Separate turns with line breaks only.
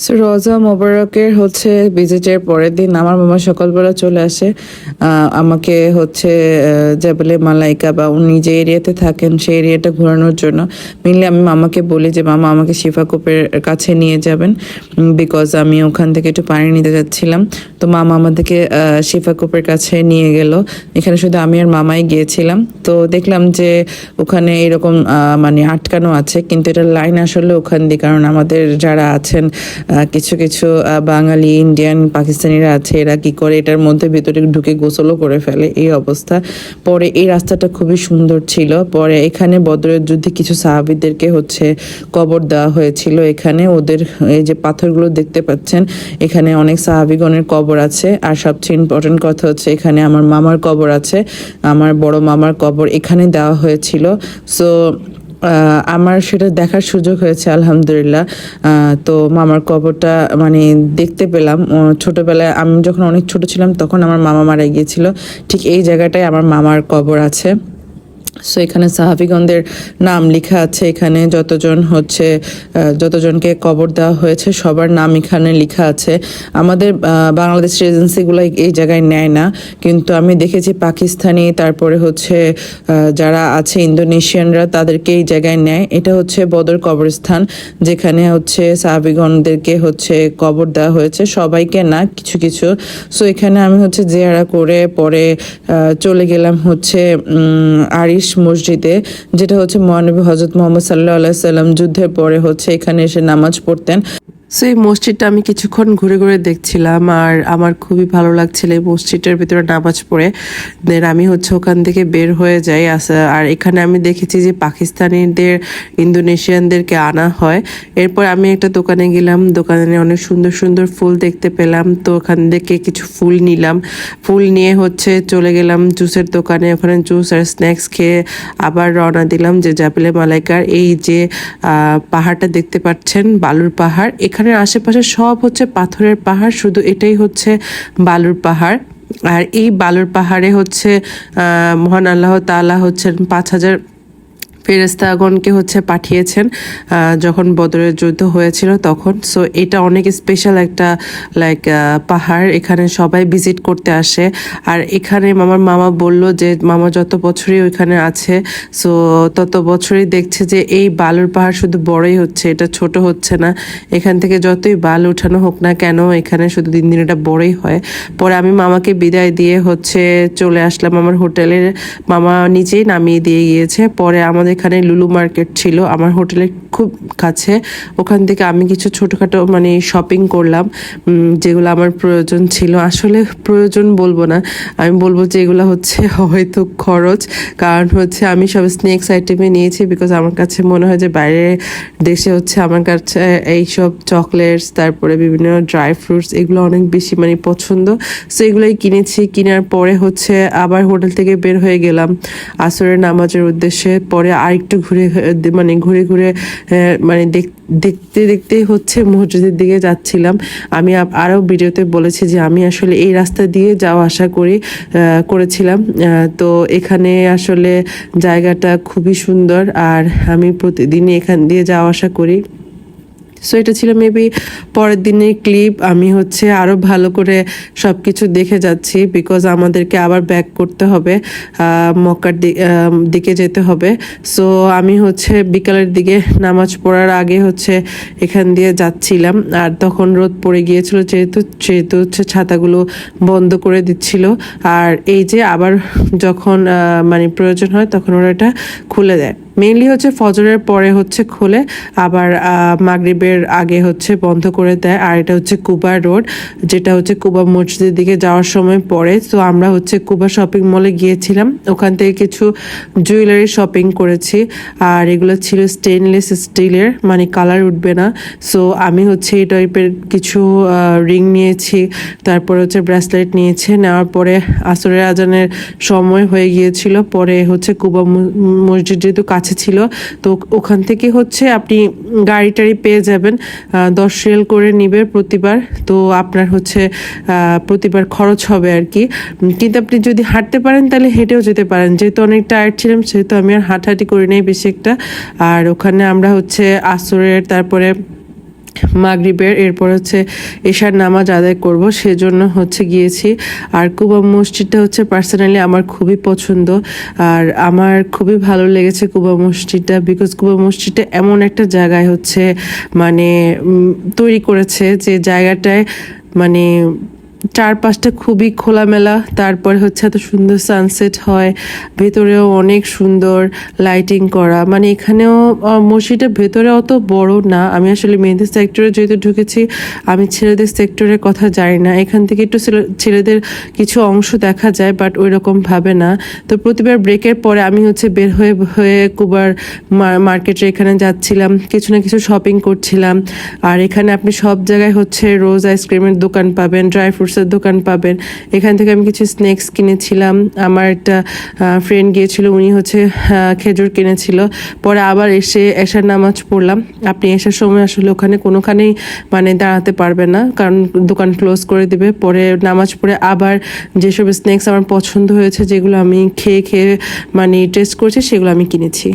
So রোজা মোবারকের ভিজিটের পরের দিন আমার মামা সকালবেলা চলে আসে। আমাকে জাবালে মালাইকা বা উনি যে এরিয়াতে থাকেন সেই এরিয়াটা ঘোরানোর জন্য। মেনলি আমি মামাকে বলি যে মামা আমাকে শিফা কূপের কাছে নিয়ে যাবেন, বিকজ আমি ওখান থেকে একটু পানি নিতে যাচ্ছিলাম। তো মামা আমাদেরকে শিফা কূপের কাছে নিয়ে গেল। এখানে শুধু আমি আর মামাই গিয়েছিলাম। তো দেখলাম যে ওখানে এরকম মানে আটকানো আছে, কিন্তু এটা লাইন আসলে ওখান দিয়ে, কারণ আমাদের যারা আছেন কিছু কিছু বাঙালি ইন্ডিয়ান পাকিস্তানিরা আছে, এরা কি করে এটার মধ্যে ভিতরে ঢুকে গোসলও করে ফেলে, এই অবস্থা। পরে এই রাস্তাটা খুবই সুন্দর ছিল। পরে এখানে বদরের যুদ্ধে কিছু সাহাবীদেরকে কবর দেওয়া হয়েছিল। এখানে ওদের এই যে পাথরগুলো দেখতে পাচ্ছেন, এখানে অনেক সাহাবীগণের কবর আছে। আর সবচেয়ে ইম্পর্টেন্ট কথা হচ্ছে এখানে আমার মামার কবর আছে, আমার বড় মামার কবর এখানে দেওয়া হয়েছিল। সো আমার সেটা দেখার সুযোগ হয়েছে আলহামদুলিল্লাহ। তো মামার কবরটা মানে দেখতে পেলাম। ছোটবেলায় আমি যখন অনেক ছোট ছিলাম তখন আমার মামা মারা গিয়েছিল, ঠিক এই জায়গাটায় আমার মামার কবর আছে। সো এখানে সাহাবীগণদের নাম লেখা আছে। এখানে যতজনকে কবর দেওয়া হয়েছে সবার নাম এখানে লেখা আছে। আমাদের বাংলাদেশের এজেন্সিগুলো এই জায়গায় নেয় না, কিন্তু আমি দেখেছি পাকিস্তানি, তারপরে যারা আছে ইন্দোনেশিয়ানরা, তাদেরকে এই জায়গায় নেয়। এটা বদর কবরস্থান, যেখানে সাহাবীগণদেরকে কবর দেওয়া হয়েছে, সবাইকে না, কিছু কিছু। সো এখানে আমি জিয়ারা করে পরে চলে গেলাম আরিশ মসজিদে, যেটা মহানবী হযরত মুহাম্মদ সাল্লাল্লাহু আলাইহি সাল্লাম যুদ্ধের পরে এখানে এসে নামাজ পড়তেন। সো এই মসজিদটা আমি কিছুক্ষণ ঘুরে ঘুরে দেখছিলাম, আর আমার খুবই ভালো লাগছিল এই মসজিদের ভিতরে নামাজ পড়ে। দেন আমি ওখান থেকে বের হয়ে যাই। আর এখানে আমি দেখেছি যে পাকিস্তানিদের, ইন্দোনেশিয়ানদেরকে আনা হয়। এরপর আমি একটা দোকানে গেলাম, দোকানে অনেক সুন্দর সুন্দর ফুল দেখতে পেলাম। তো ওখান থেকে কিছু ফুল নিলাম। ফুল নিয়ে চলে গেলাম জুসের দোকানে, ওখানে জুস আর স্ন্যাক্স খেয়ে আবার রওনা দিলাম যে জাবালে মালাইকার। এই যে পাহাড়টা দেখতে পাচ্ছেন, বালুর পাহাড়, এখানে আশেপাশে সব পাথরের পাহাড়, শুধু এটাই বালুর পাহাড়। আর এই বালুর পাহাড়ে মহান আল্লাহ তাআলা 5,000 ফেরেশতাগণকে পাঠিয়েছেন যখন বদরের যুদ্ধ হয়েছিল তখন। সো এটা অনেক স্পেশাল একটা পাহাড়, এখানে সবাই ভিজিট করতে আসে। আর এখানে আমার মামা বলল যে মামা যত বছরই ওইখানে আছে, সো তত বছরই দেখছে যে এই বালুর পাহাড় শুধু বড়ই হচ্ছে, এটা ছোট হচ্ছে না। এখান থেকে যতই বাল উঠানো হোক না কেন, এখানে শুধু দিন দিন এটা বড়ই হয়। পরে আমি মামাকে বিদায় দিয়ে চলে আসলাম আমার হোটেলে। মামা নিজেই নামিয়ে দিয়ে গিয়েছে। পরে আমাদের এখানে লুলু মার্কেট ছিল আমার হোটেলের খুব কাছে, ওখান থেকে আমি কিছু ছোটোখাটো মানে শপিং করলাম, যেগুলো আমার প্রয়োজন ছিল। আসলে প্রয়োজন বলবো না, আমি বলবো যে এগুলো হয়তো খরচ, কারণ আমি সব স্ন্যাক্স আইটেমে নিয়েছি, বিকজ আমার কাছে মনে হয় যে বাইরের দেশে আমার কাছে এইসব চকলেটস, তারপরে বিভিন্ন ড্রাই ফ্রুটস, এগুলো অনেক বেশি মানে পছন্দ। সো এগুলোই কিনেছি। কেনার পরে আবার হোটেল থেকে বের হয়ে গেলাম আসরের নামাজের উদ্দেশ্যে। পরে আরেকটু ঘুরে ঘুরে মানে দেখতে দেখতে মসজিদের দিকে যাচ্ছিলাম। আমি আরও ভিডিওতে বলেছি যে আমি আসলে এই রাস্তা দিয়ে যাওয়া আসা করেছিলাম। তো এখানে আসলে জায়গাটা খুবই সুন্দর, আর আমি প্রতিদিনই এখান দিয়ে যাওয়া আসা করি। সো এটা ছিল মেবি পরের দিনের ক্লিপ। আমি আরও ভালো করে সব কিছু দেখে যাচ্ছি, বিকজ আমাদেরকে আবার ব্যাক করতে হবে, মক্কার দিকে যেতে হবে। সো আমি বিকালের দিকে নামাজ পড়ার আগে এখান দিয়ে যাচ্ছিলাম, আর তখন রোদ পড়ে গিয়েছিল, যেহেতু ছাতাগুলো বন্ধ করে দিচ্ছিল। আর এই যে আবার যখন মানে প্রয়োজন হয় তখন ওরা এটা খুলে দেয়। মেইনলি ফজরের পরে খোলে, আবার মাগরিবের আগে বন্ধ করে দেয়। আর এটা কুবা রোড, যেটা কুবা মসজিদের দিকে যাওয়ার সময় পড়ে। তো আমরা কুবা শপিং মলে গিয়েছিলাম, ওখান থেকে কিছু জুয়েলারি শপিং করেছি। আর এগুলো ছিল স্টেনলেস স্টিলের, মানে কালার উঠবে না। সো আমি এই টাইপের কিছু রিং নিয়েছি, তারপরে ব্রেসলেট নিয়েছি। নেওয়ার পরে আসরের আজানের সময় হয়ে গিয়েছিল। পরে কুবা মসজিদ যেহেতু কাছে ছিল, তো ওখান থেকে আপনি গাড়ি টাড়ি পেয়ে যাবেন, 10 রিয়াল করে নিবে প্রতিবার। তো আপনার প্রতিবার খরচ হবে আর কি। কিন্তু আপনি যদি হাঁটতে পারেন তাহলে হেঁটেও যেতে পারেন। যেহেতু অনেক টায়ার্ড ছিলাম, সেহেতু আমি আর হাঁটাহাঁটি করি নাই বেশি একটা। আর ওখানে আমরা আসরের তারপরে
মাগরিবের, এরপর হচ্ছে এশার নামাজ আদায় করব, সেজন্য হচ্ছে গিয়েছি। আর কুবা মসজিদটা হচ্ছে পার্সোনালি আমার খুবই পছন্দ, আর আমার খুবই ভালো লেগেছে কুবা মসজিদটা, বিকজ কুবা মসজিদটা এমন একটা জায়গায় হচ্ছে মানে তৈরি করেছে যে জায়গাটায় মানে চারপাশটা খুবই খোলামেলা, তারপরে হচ্ছে এত সুন্দর সানসেট হয়, ভেতরেও অনেক সুন্দর লাইটিং করা। মানে এখানেও মসজিদের ভেতরে অত বড় না, আমি আসলে মেয়েদের সেক্টরে যেহেতু ঢুকেছি, আমি ছেলেদের সেক্টরের কথা জানি না। এখান থেকে একটু ছেলেদের কিছু অংশ দেখা যায়, বাট ওই রকম ভাবে না। তো প্রতিবার ব্রেকের পরে আমি হচ্ছে বের হয়ে হয়ে কুবার মার্কেটে এখানে যাচ্ছিলাম, কিছু না কিছু শপিং করছিলাম। আর এখানে আপনি সব জায়গায় হচ্ছে রোজ আইসক্রিমের দোকান পাবেন, ড্রাই ফ্রুটসের দোকান পাবেন। এখান থেকে আমি কিছু স্ন্যাক্স কিনেছিলাম, আমার একটা ফ্রেন্ড গিয়েছিল, উনি হচ্ছে খেজুর কিনেছিল। পরে আবার এসে এশার নামাজ পড়লাম। আপনি এসার সময় আসলে কোনোখানেই মানে দাঁড়াতে পারবেন না, কারণ দোকান ক্লোজ করে দিবে। পরে নামাজ পড়ে আবার যেসব স্ন্যাক্স আমার পছন্দ হয়েছে, যেগুলো আমি খেয়ে মানে টেস্ট করেছি, সেগুলো আমি কিনেছি।